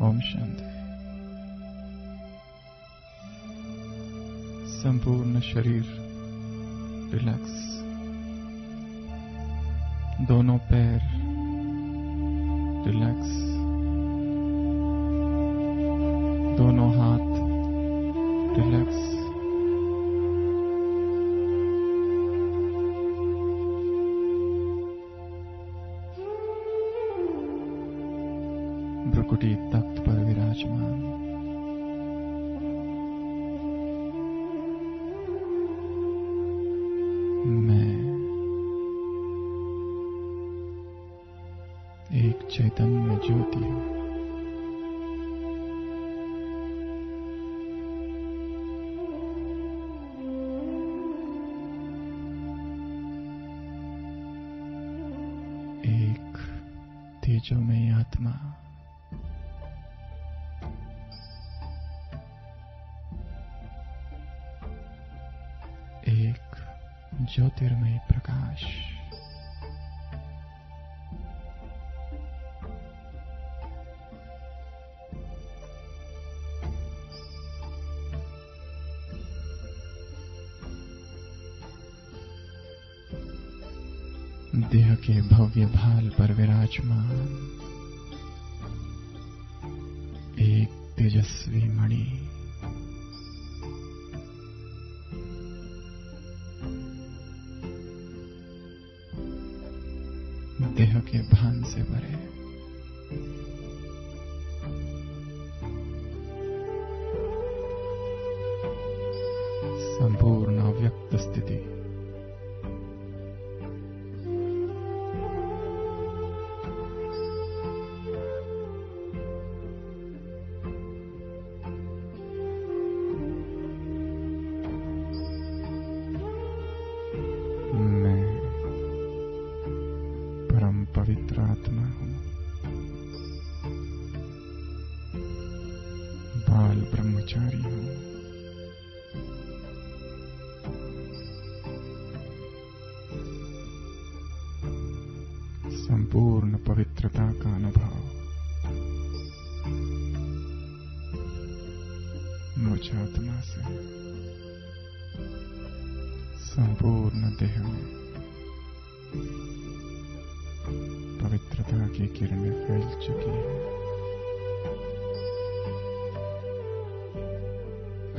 ओम शांति। संपूर्ण शरीर रिलैक्स, दोनों पैर रिलैक्स, दोनों हाथ रिलैक्स, भ्रुकुटी तख्त पर विराजमान। मैं एक चैतन्य ज्योति हूं। एक तेजोमयी आत्मा, एक ज्योतिर्मय प्रकाश। देह के भव्य भाल पर विराजमान एक तेजस्वी मणि, देह के भान से भरे संपूर्ण अव्यक्त स्थिति। पवित्र आत्मा हूं, बाल ब्रह्मचारी हूं, संपूर्ण पवित्रता का अनुभव मुझ आत्मा से संपूर्ण देह में पवित्रता की किरणें फैल चुकी है।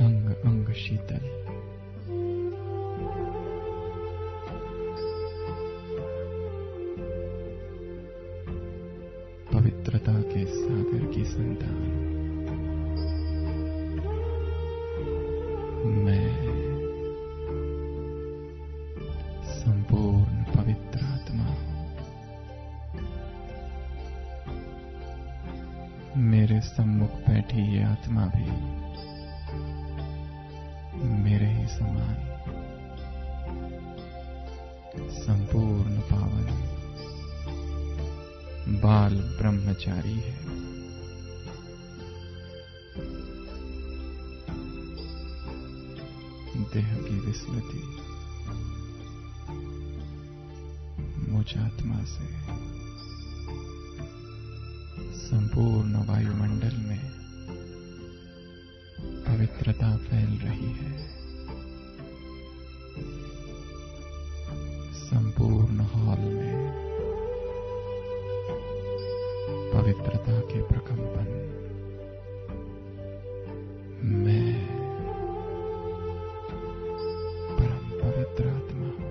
अंग अंग शीतल, पवित्रता के सागर की संतान मैं संपूर्ण पवित्र आत्मा हूं। मेरे सम्मुख बैठी ये आत्मा भी मेरे ही समान संपूर्ण पावन बाल ब्रह्मचारी है। देह की विस्मृति मुझ आत्मा से संपूर्ण वायुमंडल में पवित्रता फैल रही है। संपूर्ण हॉल में पवित्रता के प्रकंपन। मैं परम पवित्र आत्मा हूं।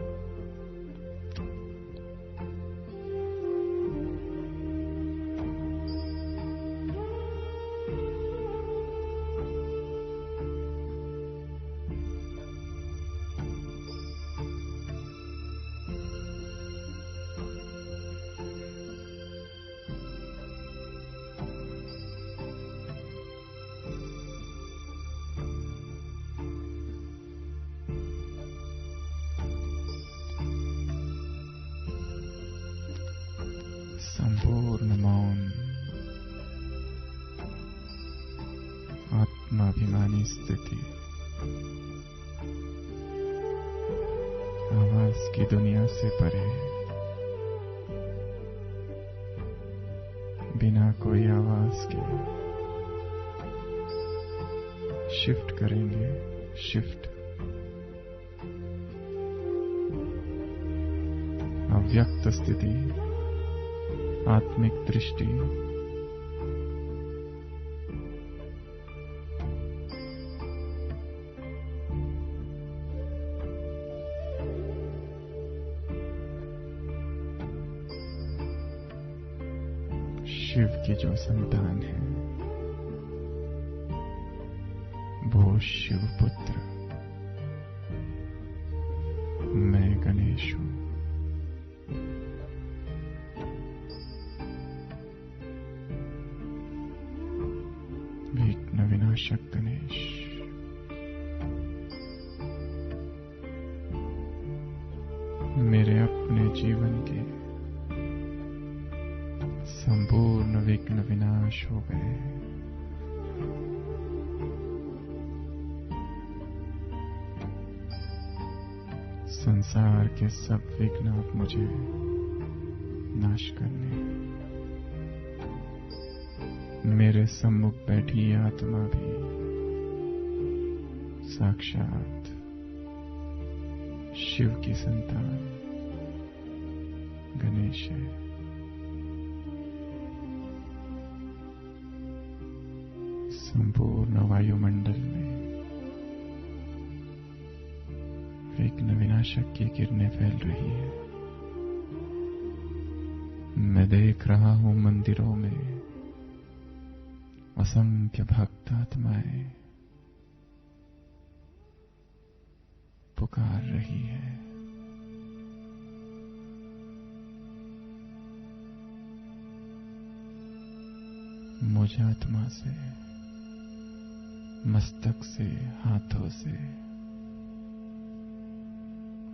संपूर्ण मौन आत्माभिमानी स्थिति आवाज की दुनिया से परे, बिना कोई आवाज के शिफ्ट करेंगे, शिफ्ट। अव्यक्त स्थिति, आत्मिक दृष्टि, शिव की जो संतान है वो शिवपुत्र, मैं गणेश हूं। विघ्न विनाशक गणेश, मेरे अपने जीवन के संपूर्ण विघ्न विनाश हो गए। संसार के सब विघ्न अब मुझे नाश करने। मेरे सम्मुख बैठी आत्मा भी साक्षात शिव की संतान गणेश है। संपूर्ण वायुमंडल में विघ्न विनाशक की किरणें फैल रही है। मैं देख रहा हूं मंदिरों में असंख्य भक्त आत्माएं पुकार रही है। मुझ आत्मा से, मस्तक से, हाथों से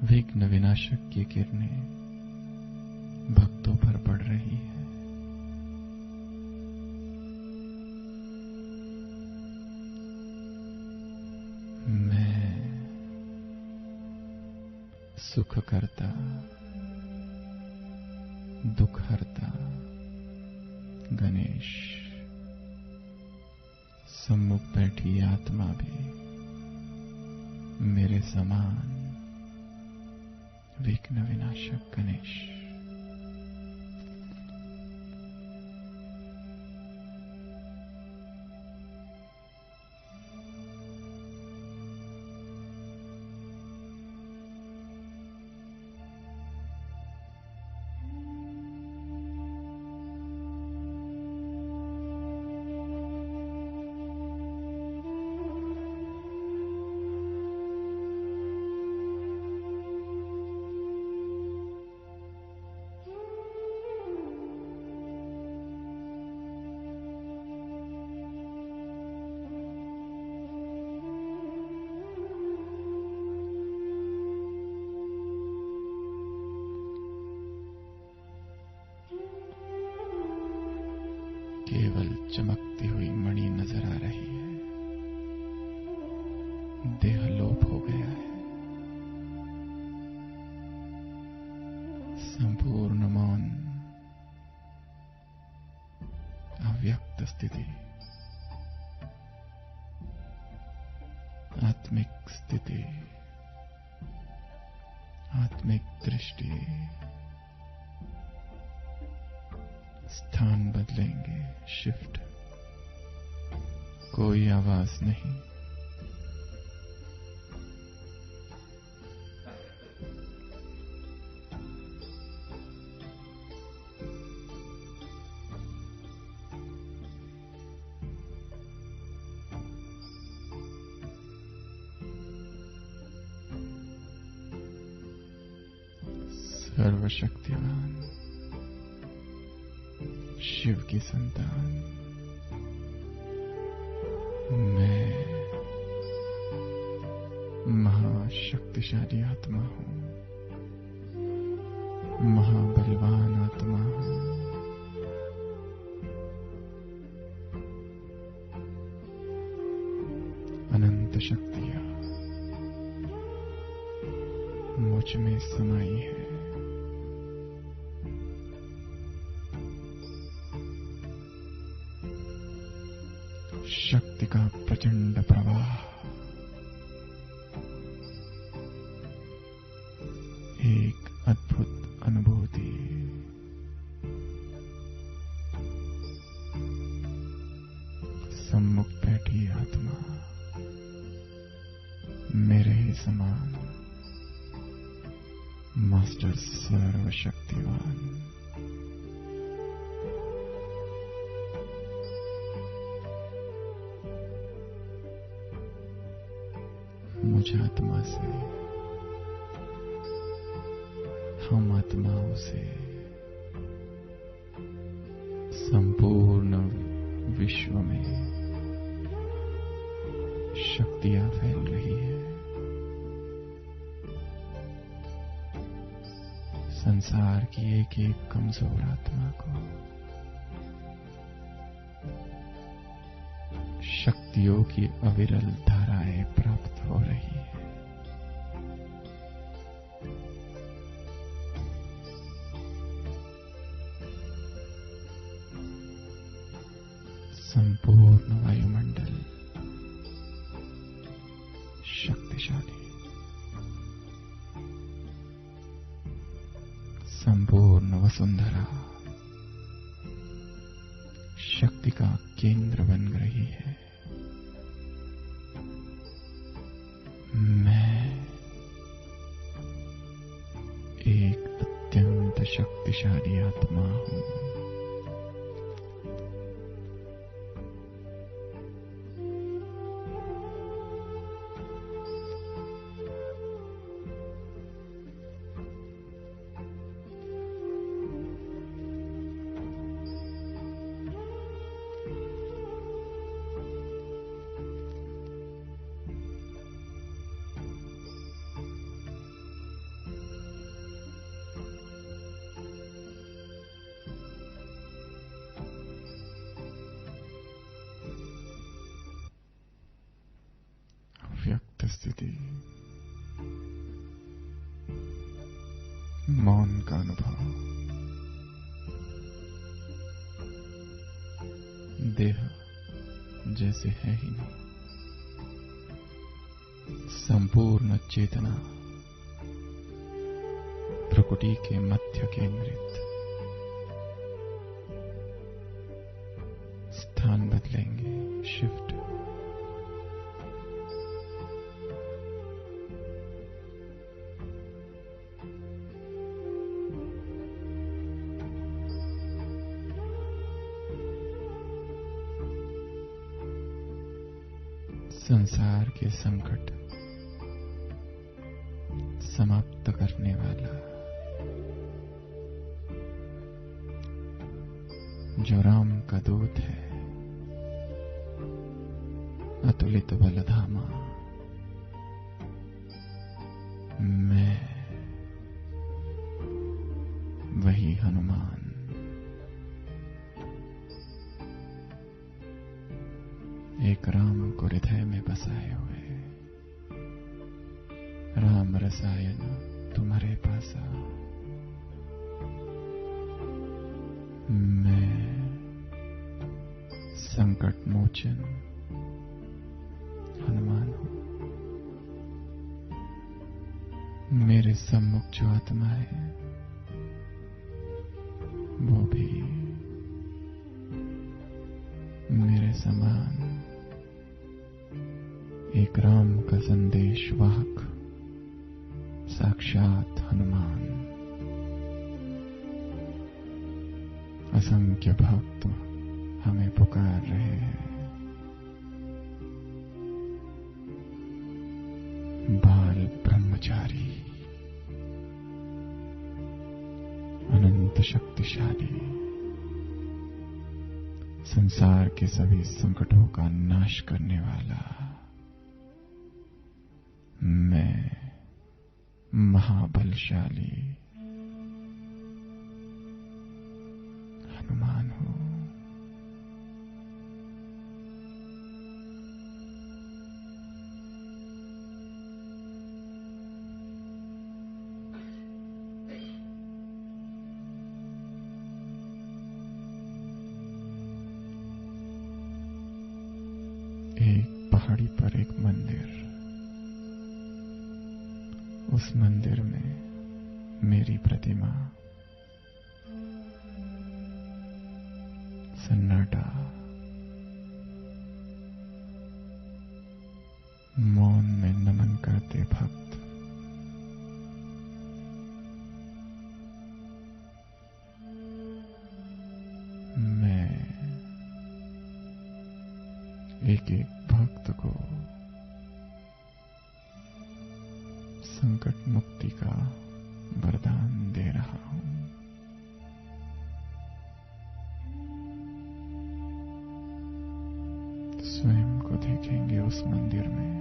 विघ्न विनाशक की किरणें भक्तों पर पड़ रही है। मैं सुख करता, दुख हरता गणेश, सम्मुख बैठी आत्मा भी मेरे समान विघ्न विनाशक गणेश। केवल चमकती हुई मणि नजर आ रही है। देह लोप हो गया है। संपूर्ण मौन, अव्यक्त स्थिति, आत्मिक स्थिति, आत्मिक दृष्टि। स्थान बदलेंगे, शिफ्ट। कोई आवाज नहीं। सर्वशक्तिमान शिव की संतान मैं महाशक्तिशाली आत्मा हूं, महाबलवान आत्मा हूं। अनंत शक्तियां मुझ में समाई है। शक्ति का प्रचंड प्रवाह, एक अद्भुत अनुभूति। सम्मुख बैठी आत्मा मेरे ही समान, मास्टर सर्वशक्तिवान। मुझ आत्मा से, हम आत्माओं से संपूर्ण विश्व में शक्तियां फैल रही है। संसार की एक एक कमजोर आत्मा को शक्तियों की अविरल धाराएं प्राप्त हो रही है। संपूर्ण वायुमंडल शक्तिशाली, संपूर्ण वसुंधरा शक्ति का केंद्र बन रही है। मैं एक अत्यंत शक्तिशाली आत्मा हूं। व्यक्त स्थिति, मौन का अनुभव, देह जैसे है ही नहीं, संपूर्ण चेतना प्रकृति के मध्य केंद्रित। स्थान बदलेंगे, शिफ्ट। संसार के संकट समाप्त करने वाला जो राम का दूत है, अतुलित बलधामा, मैं वही हनुमान। एक राम को हृदय में बसाए हुए, राम रसायन तुम्हारे पासा। मैं संकट मोचन हनुमान हूं। मेरे सम्मुख जो आत्मा है वो भी मेरे समान एक राम का संदेश वाहक, साक्षात हनुमान। असंख्य भक्त हमें पुकार रहे हैं। बाल ब्रह्मचारी, अनंत शक्तिशाली, संसार के सभी संकटों का नाश करने वाला मैं महाबलशाली हनुमान हूं। पहाड़ी पर एक मंदिर, उस मंदिर में मेरी प्रतिमा। सन्नाटा, मौन में नमन करते भक्त। मैं एक एक भक्त को संकट मुक्ति का वरदान दे रहा हूं। स्वयं को देखेंगे उस मंदिर में।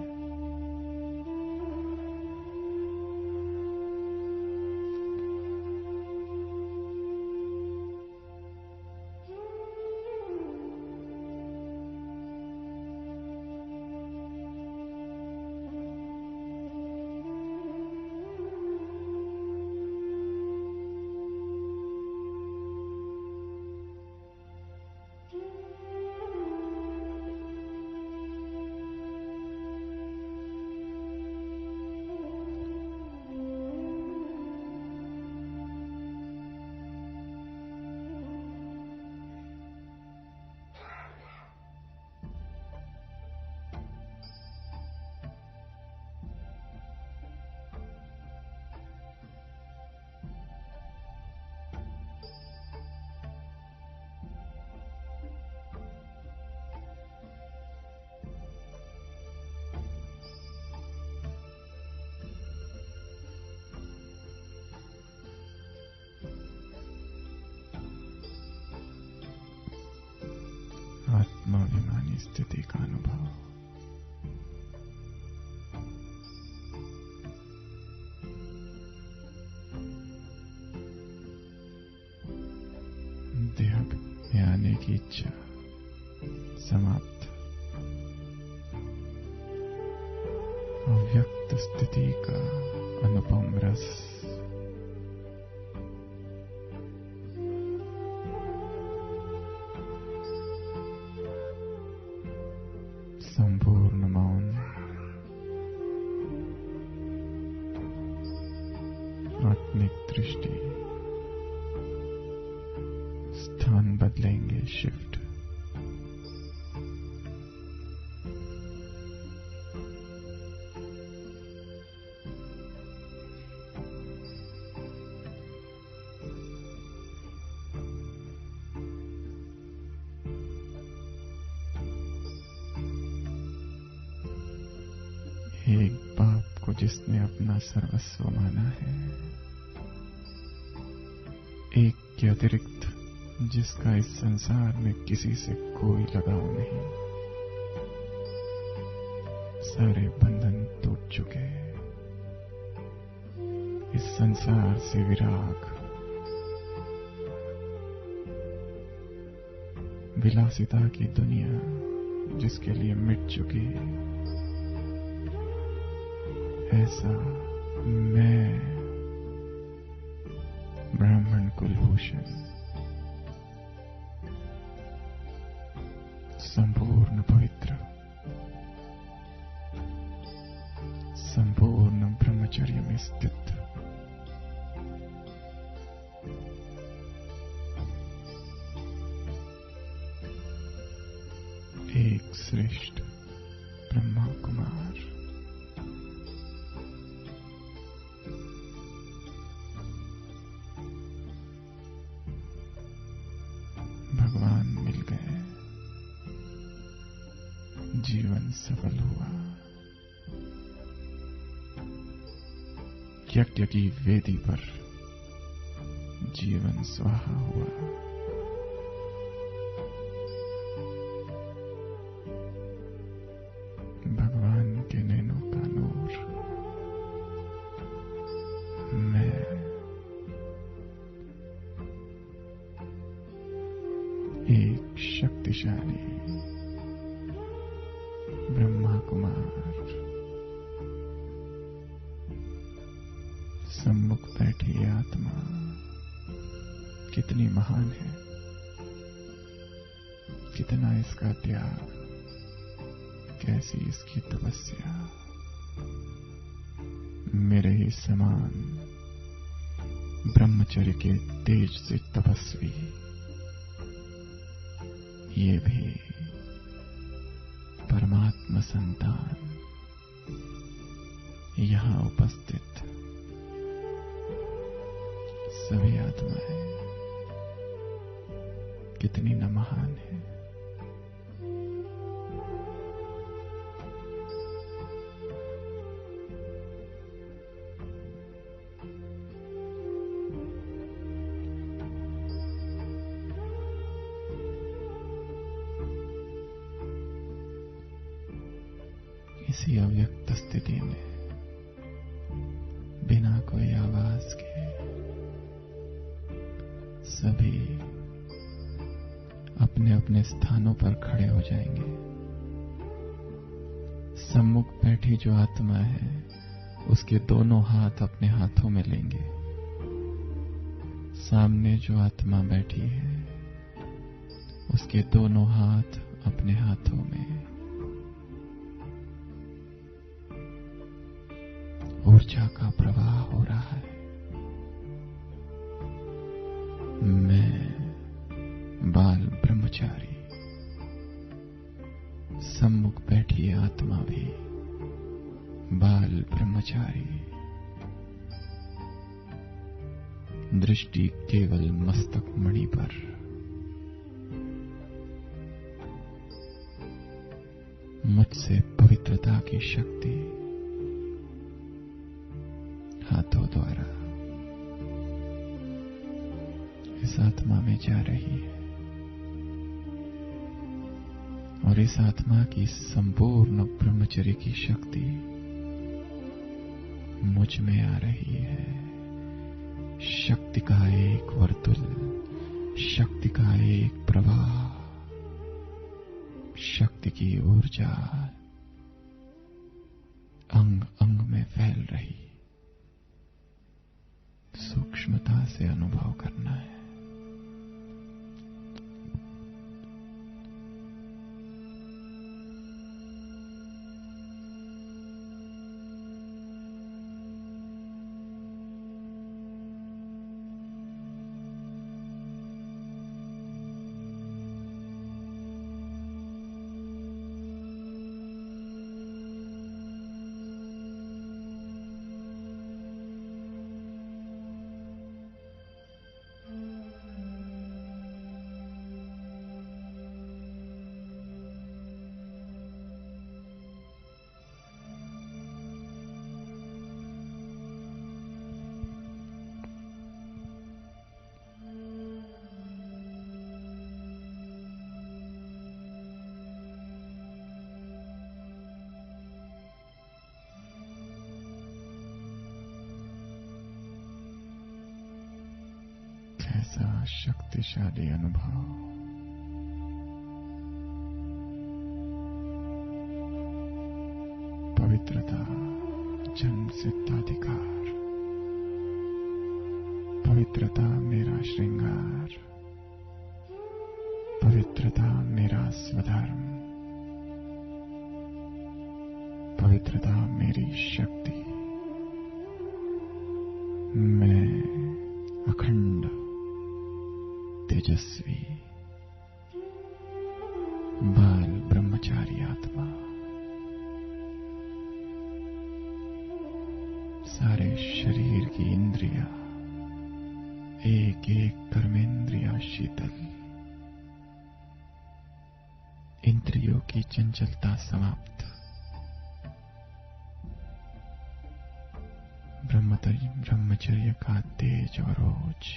आत्माभिमानी स्थिति का अनुभव। देह में आने की इच्छा समाप्त। अव्यक्त स्थिति का अनुपम रस। संपूर्ण मौन। आत्मिक दृष्टि। स्थान बदलेंगे, शिफ्ट। एक बाप को जिसने अपना सर्वस्व माना है, एक के अतिरिक्त जिसका इस संसार में किसी से कोई लगाव नहीं। सारे बंधन टूट चुके। इस संसार से विराग। विलासिता की दुनिया जिसके लिए मिट चुकी। ऐसा मैं ब्राह्मण कुलभूषण संपूर्ण पवित्र, संपूर्ण ब्रह्मचर्य में स्थित, एक श्रेष्ठ ब्रह्मा कुमार। भगवान मिल गए। जीवन सफल हुआ। यज्ञ की वेदी पर जीवन स्वाहा हुआ। भगवान के नैनों का नूर मैं एक शक्तिशाली ब्रह्मा कुमार सम्मुख बैठी आत्मा कितनी महान है, कितना इसका त्याग, कैसी इसकी तपस्या। मेरे ही समान ब्रह्मचर्य के तेज से तपस्वी ये भी परमात्मा संतान यहां उपस्थित सभी आत्माएं कितनी न महान है। इसी अव्यक्त स्थिति में बिना कोई आवाज के सभी अपने अपने स्थानों पर खड़े हो जाएंगे। सम्मुख बैठी जो आत्मा है उसके दोनों हाथ अपने हाथों में लेंगे। सामने जो आत्मा बैठी है उसके दोनों हाथ अपने हाथों में। ऊर्जा का प्रवाह हो रहा है। मैं बाल ब्रह्मचारी, सम्मुख बैठी आत्मा भी बाल ब्रह्मचारी। दृष्टि केवल मस्तक मणि पर। मुझसे पवित्रता की शक्ति हाथों द्वारा इस आत्मा में जा रही है और इस आत्मा की संपूर्ण ब्रह्मचर्य की शक्ति मुझ में आ रही है। शक्ति का एक वर्तुल, शक्ति का एक प्रवाह, शक्ति की ऊर्जा अंग अंग में फैल रही। सूक्ष्मता से अनुभव करना है। ऐसा शक्तिशाली अनुभव। पवित्रता जन्म सिद्धाधिकार। पवित्रता मेरा श्रृंगार। पवित्रता मेरा स्वधर्म। पवित्रता मेरी शक्ति। मैं अखंड तेजस्वी बाल ब्रह्मचारी आत्मा। सारे शरीर की इंद्रियां एक एक कर्मेंद्रियां शीतल। इंद्रियों की चंचलता समाप्त। ब्रह्मचर्य का तेज और ओज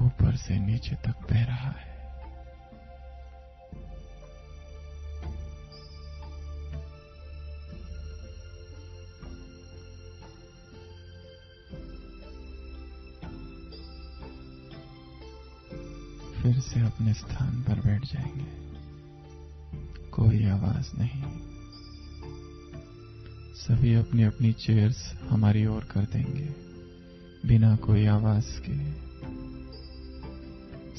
ऊपर से नीचे तक बह रहा है। फिर से अपने स्थान पर बैठ जाएंगे। कोई आवाज नहीं। सभी अपनी अपनी चेयर्स हमारी ओर कर देंगे बिना कोई आवाज के।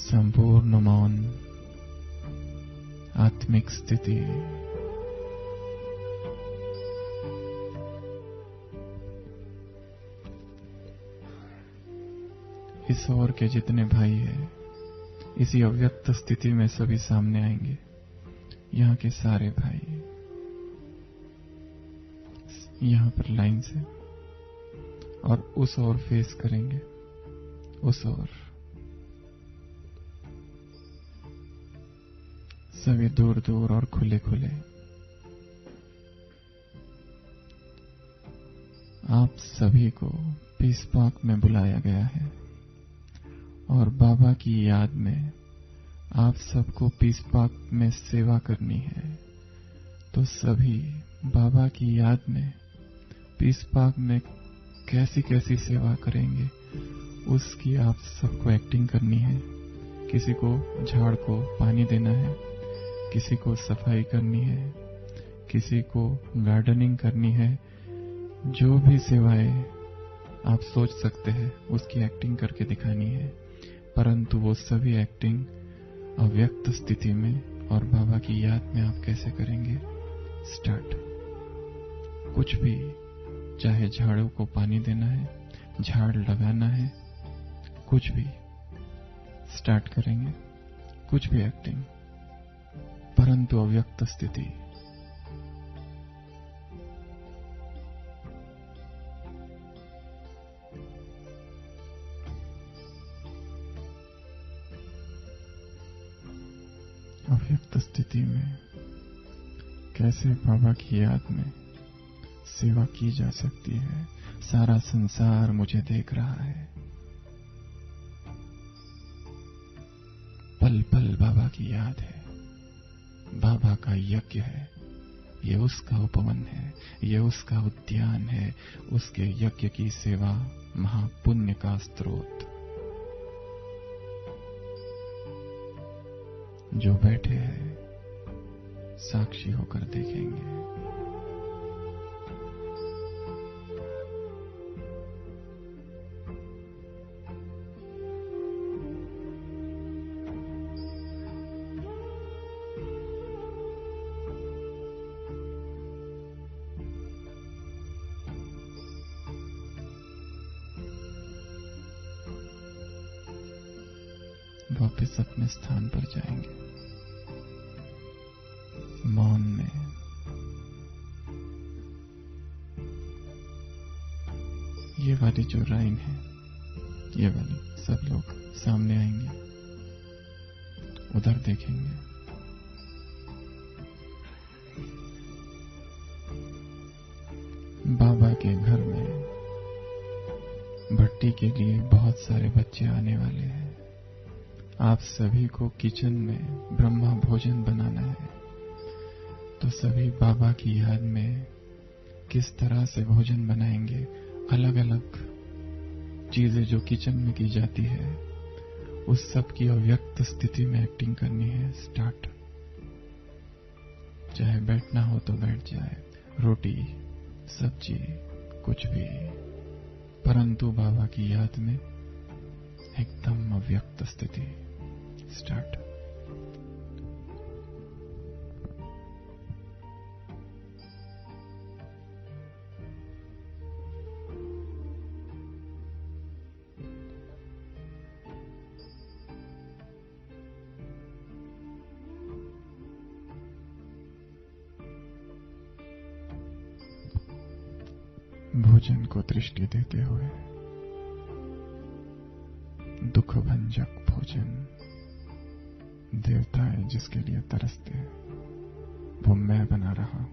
संपूर्ण मौन आत्मिक स्थिति। इस ओर के जितने भाई हैं इसी अव्यक्त स्थिति में सभी सामने आएंगे। यहाँ के सारे भाई यहाँ पर लाइन से और उस ओर फेस करेंगे, उस ओर। सभी दूर दूर और खुले खुले। आप सभी को पीस पार्क में बुलाया गया है और बाबा की याद में आप सबको पीस पार्क में सेवा करनी है। तो सभी बाबा की याद में पीस पार्क में कैसी कैसी सेवा करेंगे उसकी आप सबको एक्टिंग करनी है। किसी को झाड़ को पानी देना है, किसी को सफाई करनी है, किसी को गार्डनिंग करनी है। जो भी सेवाएं आप सोच सकते हैं उसकी एक्टिंग करके दिखानी है, परंतु वो सभी एक्टिंग अव्यक्त स्थिति में और बाबा की याद में आप कैसे करेंगे। स्टार्ट। कुछ भी, चाहे झाड़ों को पानी देना है, झाड़ लगाना है, कुछ भी स्टार्ट करेंगे, कुछ भी एक्टिंग, परंतु अव्यक्त स्थिति। अव्यक्त स्थिति में कैसे बाबा की याद में सेवा की जा सकती है। सारा संसार मुझे देख रहा है, पल पल बाबा की याद है, बाबा का यज्ञ है, ये उसका उपवन है, ये उसका उद्यान है, उसके यज्ञ की सेवा महापुण्य का स्रोत। जो बैठे हैं साक्षी होकर देखेंगे। वापस अपने स्थान पर जाएंगे, मौन में। ये वाली जो लाइन है, ये वाली, सब लोग सामने आएंगे, उधर देखेंगे। बाबा के घर में भट्टी के लिए बहुत सारे बच्चे आने वाले हैं। आप सभी को किचन में ब्रह्मा भोजन बनाना है। तो सभी बाबा की याद में किस तरह से भोजन बनाएंगे, अलग अलग चीजें जो किचन में की जाती है उस सब की अव्यक्त स्थिति में एक्टिंग करनी है। स्टार्ट। चाहे बैठना हो तो बैठ जाए, रोटी सब्जी कुछ भी, परंतु बाबा की याद में एकदम अव्यक्त स्थिति। स्टार्ट। भोजन को दृष्टि देते हुए दुख भंजक भोजन, देवताएं जिसके लिए तरसते हैं वो मैं बना रहा हूं।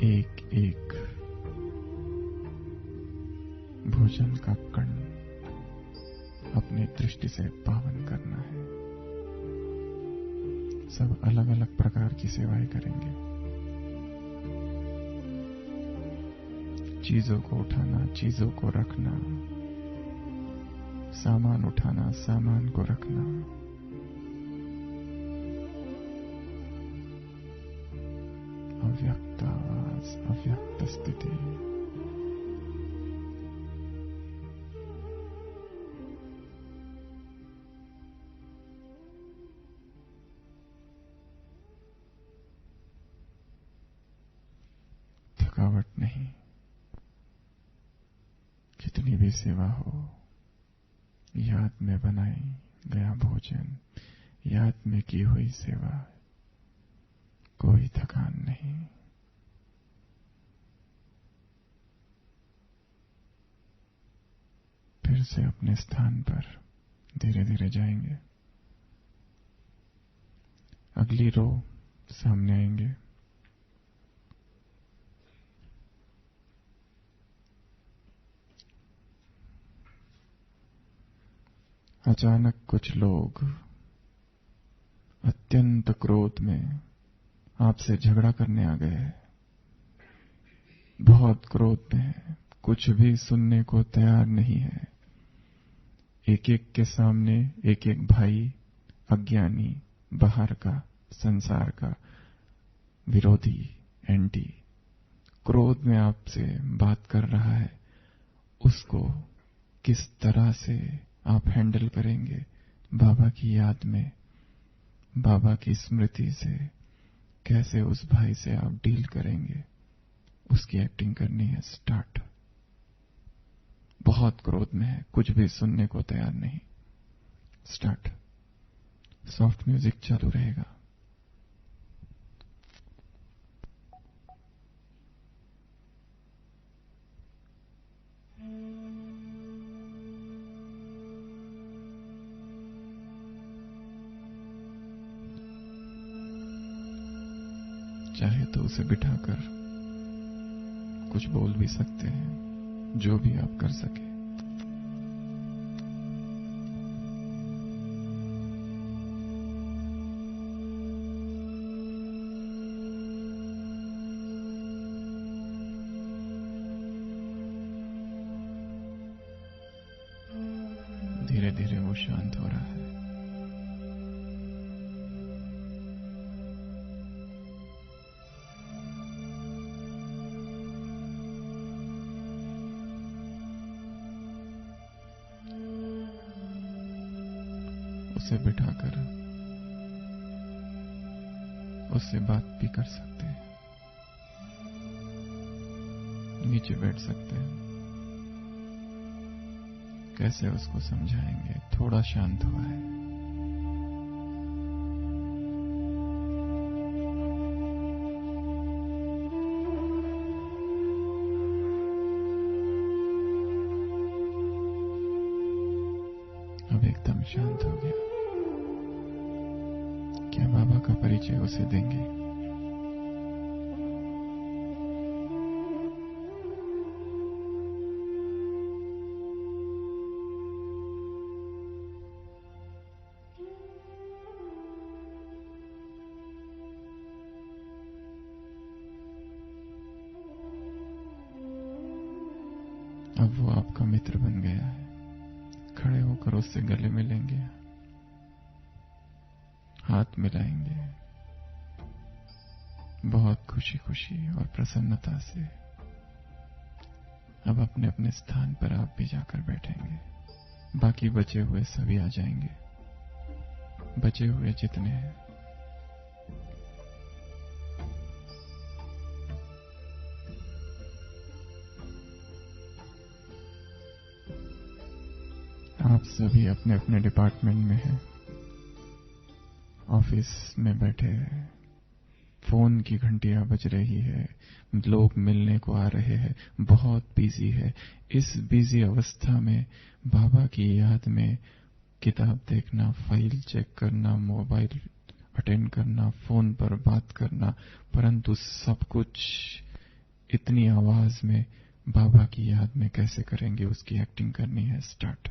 एक एक भोजन का कण अपनी दृष्टि से पावन करना है। सब अलग अलग प्रकार की सेवाएं करेंगे। चीजों को उठाना, चीजों को रखना, सामान उठाना, सामान को रखना। अव्यक्त आवाज, अव्यक्त स्थिति। थकावट नहीं। कितनी भी सेवा हो, याद में बनाई गया भोजन, याद में की हुई सेवा, कोई थकान नहीं। फिर से अपने स्थान पर धीरे धीरे जाएंगे। अगली रो सामने आएंगे। अचानक कुछ लोग अत्यंत क्रोध में आपसे झगड़ा करने आ गए। बहुत क्रोध में है, कुछ भी सुनने को तैयार नहीं है। एक एक के सामने एक एक भाई अज्ञानी, बाहर का, संसार का विरोधी, एंटी, क्रोध में आपसे बात कर रहा है। उसको किस तरह से आप हैंडल करेंगे? बाबा की याद में, बाबा की स्मृति से कैसे उस भाई से आप डील करेंगे, उसकी एक्टिंग करनी है। स्टार्ट। बहुत क्रोध में है, कुछ भी सुनने को तैयार नहीं। स्टार्ट। सॉफ्ट म्यूजिक चालू रहेगा। चाहे तो उसे बिठाकर कुछ बोल भी सकते हैं, जो भी आप कर सके। धीरे धीरे वो शांत हो रहा है। उसे बिठाकर उससे बात भी कर सकते हैं, नीचे बैठ सकते हैं। कैसे उसको समझाएंगे? थोड़ा शांत हुआ है। अब एकदम शांत हो गया। क्या बाबा का परिचय उसे देंगे? अब वो आपका मित्र बन गया है। खड़े होकर उससे गले मिलेंगे, हाथ मिलाएंगे, बहुत खुशी खुशी और प्रसन्नता से। अब अपने अपने स्थान पर आप भी जाकर बैठेंगे। बाकी बचे हुए सभी आ जाएंगे, बचे हुए जितने हैं। आप सभी अपने अपने डिपार्टमेंट में हैं, ऑफिस में बैठे हैं। फोन की घंटियां बज रही है, लोग मिलने को आ रहे हैं, बहुत बिजी है। इस बिजी अवस्था में बाबा की याद में किताब देखना, फाइल चेक करना, मोबाइल अटेंड करना, फोन पर बात करना, परंतु सब कुछ इतनी आवाज में बाबा की याद में कैसे करेंगे? उसकी एक्टिंग करनी है। स्टार्ट।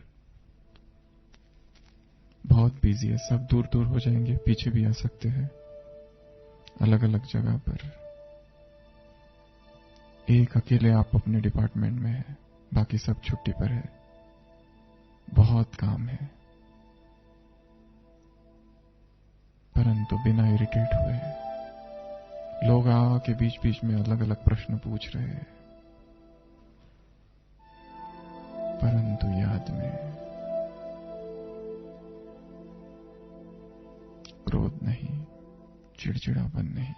बहुत बिजी है, सब दूर दूर हो जाएंगे, पीछे भी आ सकते हैं, अलग अलग जगह पर। एक अकेले आप अपने डिपार्टमेंट में हैं, बाकी सब छुट्टी पर है, बहुत काम है। परंतु बिना इरिटेट हुए लोग आके बीच बीच में अलग अलग प्रश्न पूछ रहे हैं, परंतु याद में क्रोध नहीं, चिड़चिड़ापन नहीं।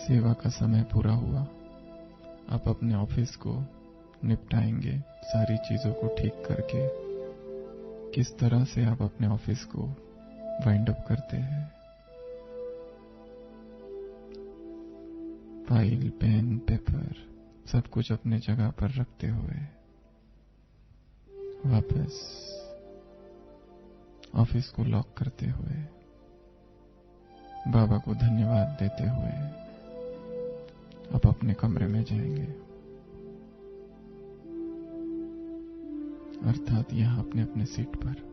सेवा का समय पूरा हुआ। आप अपने ऑफिस को निपटाएंगे, सारी चीजों को ठीक करके। किस तरह से आप अपने ऑफिस को वाइंड अप करते हैं? फाइल, पेन, पेपर सब कुछ अपने जगह पर रखते हुए वापस ऑफिस को लॉक करते हुए, बाबा को धन्यवाद देते हुए आप अपने कमरे में जाएंगे, अर्थात यहां अपने अपने सीट पर।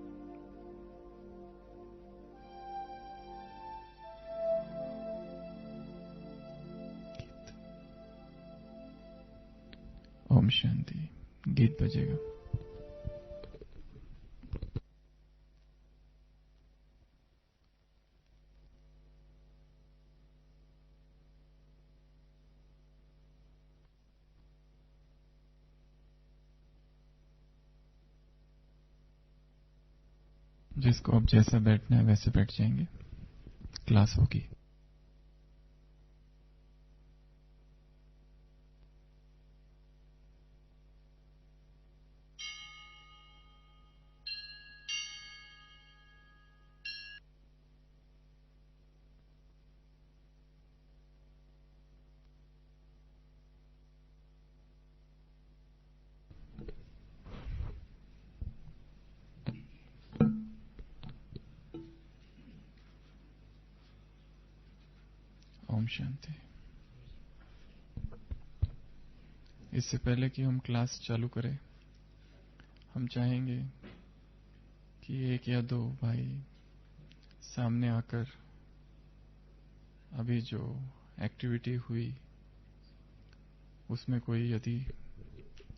ओम शांति। गीत बजेगा। जिसको अब जैसा बैठना है वैसे बैठ जाएंगे, क्लास होगी। ओम शांति। इससे पहले कि हम क्लास चालू करें, हम चाहेंगे कि एक या दो भाई सामने आकर अभी जो एक्टिविटी हुई उसमें कोई यदि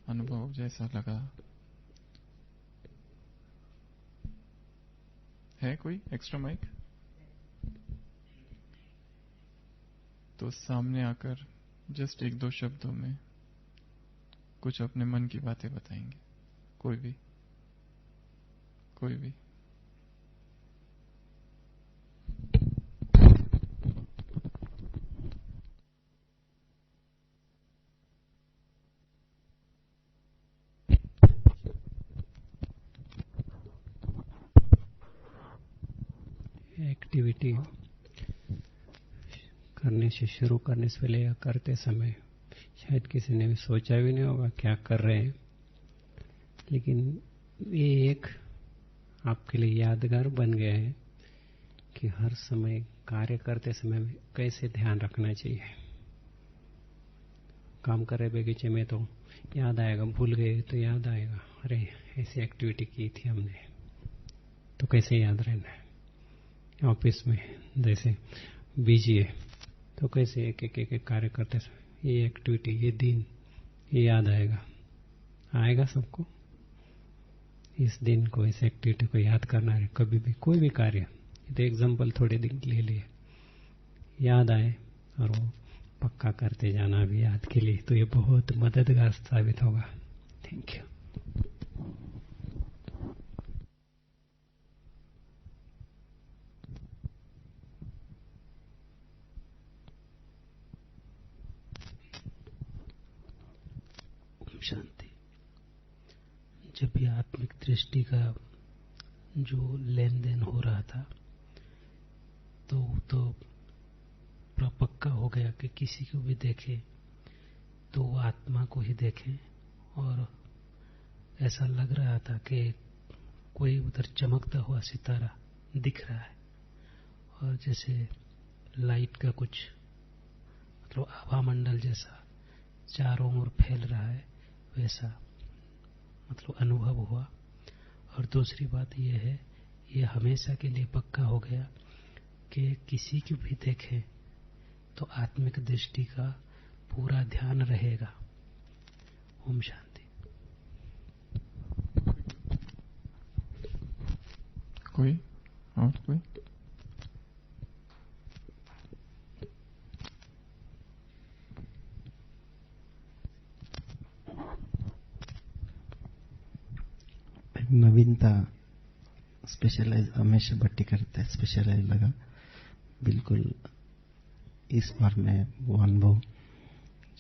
अनुभव जैसा लगा है, कोई एक्स्ट्रा माइक, तो सामने आकर जस्ट एक दो शब्दों में कुछ अपने मन की बातें बताएंगे। कोई भी एक्टिविटी करने से, शुरू करने से पहले या करते समय शायद किसी ने भी सोचा भी नहीं होगा क्या कर रहे हैं, लेकिन ये एक आपके लिए यादगार बन गया है कि हर समय कार्य करते समय में कैसे ध्यान रखना चाहिए। काम कर रहे बगीचे में तो याद आएगा, भूल गए तो याद आएगा, अरे ऐसी एक्टिविटी की थी हमने, तो कैसे याद रहना है। ऑफिस में जैसे बिजी है तो कैसे एक एक कार्य करते समय ये एक्टिविटी, ये दिन, ये याद आएगा सबको। इस दिन को, इस एक्टिविटी को याद करना है। कभी भी कोई भी कार्य, तो एग्जाम्पल थोड़े दिन ले लिए, याद आए और वो पक्का करते जाना भी याद के लिए, तो ये बहुत मददगार साबित होगा। Thank you. शांति। जब भी आत्मिक दृष्टि का जो लेन देन हो रहा था तो पक्का हो गया कि किसी को भी देखे तो वो आत्मा को ही देखे, और ऐसा लग रहा था कि कोई उधर चमकता हुआ सितारा दिख रहा है, और जैसे लाइट का कुछ मतलब आभा मंडल जैसा चारों ओर फैल रहा है, वैसा मतलब अनुभव हुआ। और दूसरी बात यह है, ये हमेशा के लिए पक्का हो गया कि किसी को भी देखें तो आत्मिक दृष्टि का पूरा ध्यान रहेगा। ओम शांति। कोई और कोई? नवीनता स्पेशलाइज हमेशा भट्टी करता है, स्पेशलाइज लगा बिल्कुल इस बार में वो अनुभव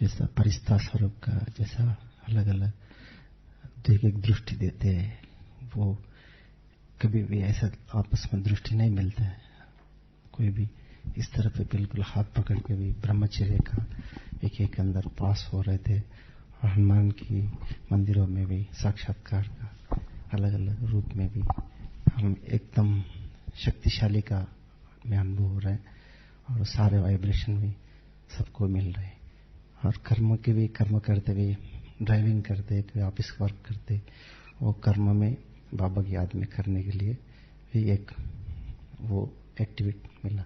जैसा परिस्था स्वरूप का, जैसा अलग अलग एक दृष्टि देते हैं, वो कभी भी ऐसा आपस में दृष्टि नहीं मिलता है। कोई भी इस तरह पे बिल्कुल हाथ पकड़ के भी ब्रह्मचर्य का एक अंदर पास हो रहे थे। और हनुमान की मंदिरों में भी साक्षात्कार का अलग अलग रूप में भी हम एकदम शक्तिशाली का में अनुभव हो रहा है। और सारे वाइब्रेशन भी सबको मिल रहे हैं। और कर्म के भी, कर्म करते भी, ड्राइविंग करते, कोई ऑफिस वर्क करते, वो कर्म में बाबा की याद में करने के लिए भी एक वो एक्टिविटी मिला।